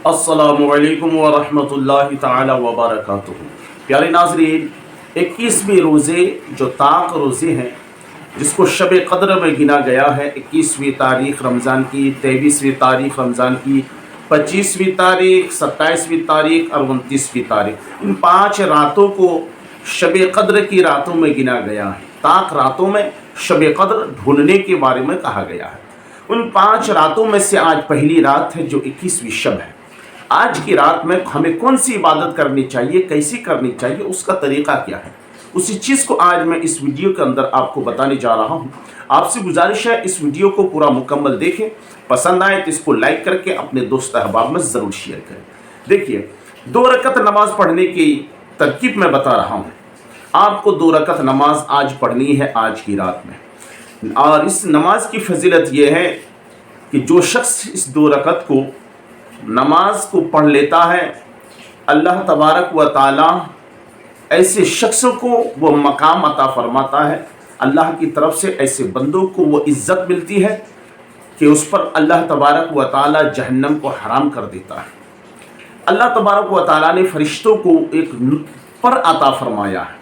السلام علیکم ورحمۃ اللہ تعالی وبرکاتہ۔ پیارے ناظرین، 21ویں روزے جو طاق روزے ہیں جس کو شب قدر میں گنا گیا ہے، 21ویں تاریخ رمضان کی، 23ویں تاریخ رمضان کی، 25ویں تاریخ، 27ویں تاریخ اور 29ویں تاریخ، ان 5 راتوں کو شب قدر کی راتوں میں گنا گیا ہے۔ طاق راتوں میں شب قدر ڈھونڈنے کے بارے میں کہا گیا ہے۔ ان 5 راتوں میں سے آج پہلی رات ہے جو 21ویں شب ہے۔ آج کی رات میں ہمیں کون سی عبادت کرنی چاہیے، کیسی کرنی چاہیے، اس کا طریقہ کیا ہے، اسی چیز کو آج میں اس ویڈیو کے اندر آپ کو بتانے جا رہا ہوں۔ آپ سے گزارش ہے اس ویڈیو کو پورا مکمل دیکھیں، پسند آئے تو اس کو لائک کر کے اپنے دوست احباب میں ضرور شیئر کریں۔ دیکھیے، 2 رکعت نماز پڑھنے کی ترکیب میں بتا رہا ہوں۔ آپ کو 2 رکعت نماز آج پڑھنی ہے آج کی رات میں، اور اس نماز کی فضیلت یہ ہے کہ جو شخص اس 2 رکعت کو نماز کو پڑھ لیتا ہے، اللہ تبارک و تعالی ایسے شخصوں کو وہ مقام عطا فرماتا ہے، اللہ کی طرف سے ایسے بندوں کو وہ عزت ملتی ہے کہ اس پر اللہ تبارک و تعالی جہنم کو حرام کر دیتا ہے۔ اللہ تبارک و تعالی نے فرشتوں کو ایک پر عطا فرمایا ہے،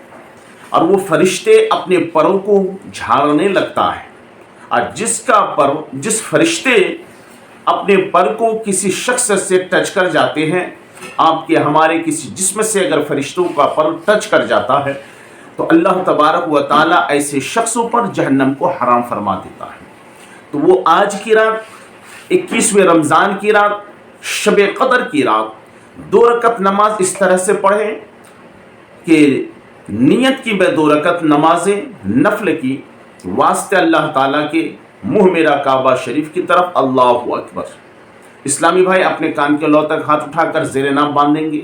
اور وہ فرشتے اپنے پروں کو جھاڑنے لگتا ہے، اور جس فرشتے اپنے پر کو کسی شخص سے ٹچ کر جاتے ہیں، آپ کے ہمارے کسی جسم سے اگر فرشتوں کا پر ٹچ کر جاتا ہے تو اللہ تبارک و تعالی ایسے شخصوں پر جہنم کو حرام فرما دیتا ہے۔ تو وہ آج کی رات، 21ویں رمضان کی رات، شب قدر کی رات، 2 رکعت نماز اس طرح سے پڑھیں کہ نیت کی میں 2 رکعت نمازیں نفل کی واسطے اللہ تعالیٰ کے منہ میرا کعبہ شریف کی طرف، اللہ اکبر۔ اسلامی بھائی اپنے کان کے لو تک ہاتھ اٹھا کر زیر ناف باندھیں گے،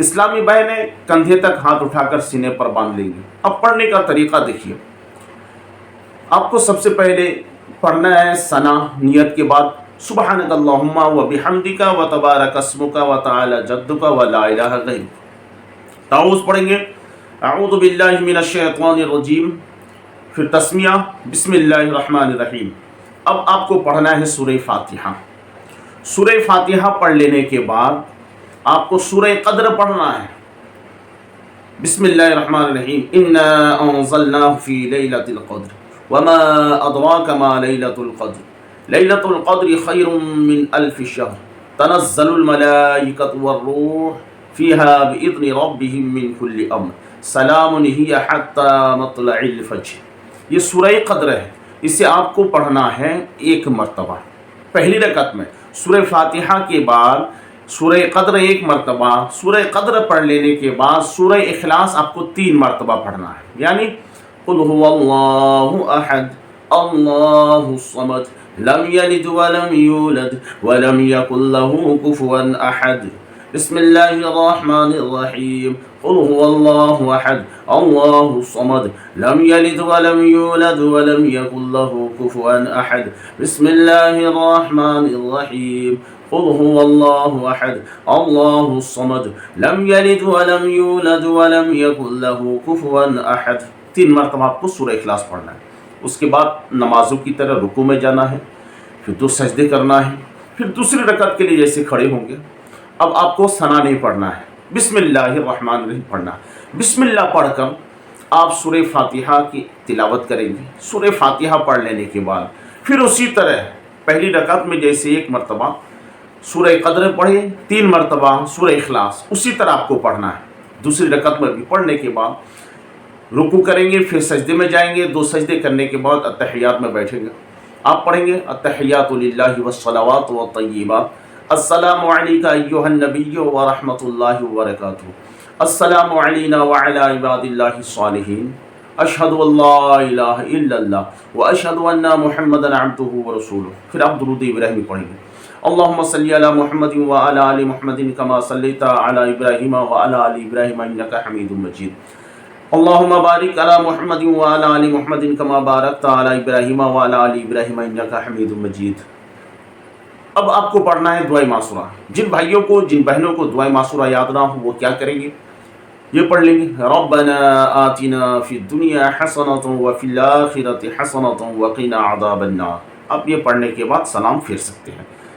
اسلامی بہنیں کندھے تک ہاتھ اٹھا کر سینے پر باندھ لیں گے۔ اب پڑھنے کا طریقہ دیکھیے، آپ کو سب سے پہلے پڑھنا ہے ثنا، نیت کے بعد سبحانک اللہم و بحمدک و تبارک اسمک و تعالی جدک و لا الہ غیرک۔ تعوذ پڑھیں گے، اعوذ باللہ من الشیطان الرجیم، پھر تسمیہ بسم اللہ الرحمن الرحیم۔ اب آپ کو پڑھنا ہے سورہ فاتحہ۔ سورہ فاتحہ پڑھ لینے کے بعد آپ کو سورہ قدر پڑھنا ہے۔ بسم اللہ الرحمن الرحیم، انا انزلناہ فی لیلۃ القدر وما ادراک ما لیلۃ القدر لیلۃ القدر خیر من الف شہر تنزل الملائکۃ والروح فیہا باذن ربہم من کل امر سلام ہی حتی مطلع الفجر۔ یہ سورہ قدر ہے، اسے آپ کو پڑھنا ہے 1 مرتبہ پہلی رکعت میں۔ سورہ فاتحہ کے بعد سورہ قدر 1 مرتبہ، سورہ قدر پڑھ لینے کے بعد سورہ اخلاص آپ کو 3 مرتبہ پڑھنا ہے، یعنی قل هو اللہ احد اللہ الصمد لم یلد ولم یولد ولم یکن له کفوا احد۔ بسم اللہ الرحمن الرحیم، قل هو اللہ احد اللہ الصمد لم یلد ولم یولد ولم یکن له کفوا احد۔ بسم اللہ الرحمن الرحیم، قل هو اللہ احد اللہ الصمد لم یلد ولم یولد ولم یکن له کفوا احد۔ 3 مرتبہ آپ کو سورہ اخلاص پڑھنا ہے۔ اس کے بعد نمازوں کی طرح رکوع میں جانا ہے، پھر 2 سجدے کرنا ہے، پھر دوسری رکعت کے لیے جیسے کھڑے ہوں گے اب آپ کو ثنا نہیں پڑھنا ہے، بسم اللہ الرحمن الرحیم پڑھنا ہے۔ بسم اللہ پڑھ کر آپ سورہ فاتحہ کی تلاوت کریں گے۔ سورہ فاتحہ پڑھ لینے کے بعد پھر اسی طرح پہلی رکعت میں جیسے 1 مرتبہ سورہ قدر پڑھیں، 3 مرتبہ سورہ اخلاص، اسی طرح آپ کو پڑھنا ہے۔ دوسری رکعت میں بھی پڑھنے کے بعد رکوع کریں گے، پھر سجدے میں جائیں گے، 2 سجدے کرنے کے بعد اتحیات میں بیٹھیں گے۔ آپ پڑھیں گے التحیات للہ والصلوات والطیبات، السلام علیک ایھا النبی ورحمۃ اللہ وبرکاتہ، السلام علینا وعلی عباد اللہ الصالحین، اشہد ان لا الہ الا اللہ واشہد ان محمدا عبدہ ورسولہ۔ پھر آپ درود ابراہیمی پڑھیں گے، اللہم صلی علی محمد وعلی آل محمد کما صلیت علی ابراہیم وعلی آل ابراہیم انک حمید مجید، اللہم بارک علی محمد وعلی آل محمد کما بارکت علی ابراہیم وعلی آل ابراہیم انک حمید مجید۔ اب آپ کو پڑھنا ہے دعائے معصورہ۔ جن بھائیوں کو، جن بہنوں کو دعائے معصورہ یاد نہ ہو وہ کیا کریں گے، یہ پڑھ لیں گے، ربنا آتنا فی الدنیا حسنۃ وفی الآخرۃ حسنۃ وقنا عذاب النار۔ اب یہ پڑھنے کے بعد سلام پھیر سکتے ہیں۔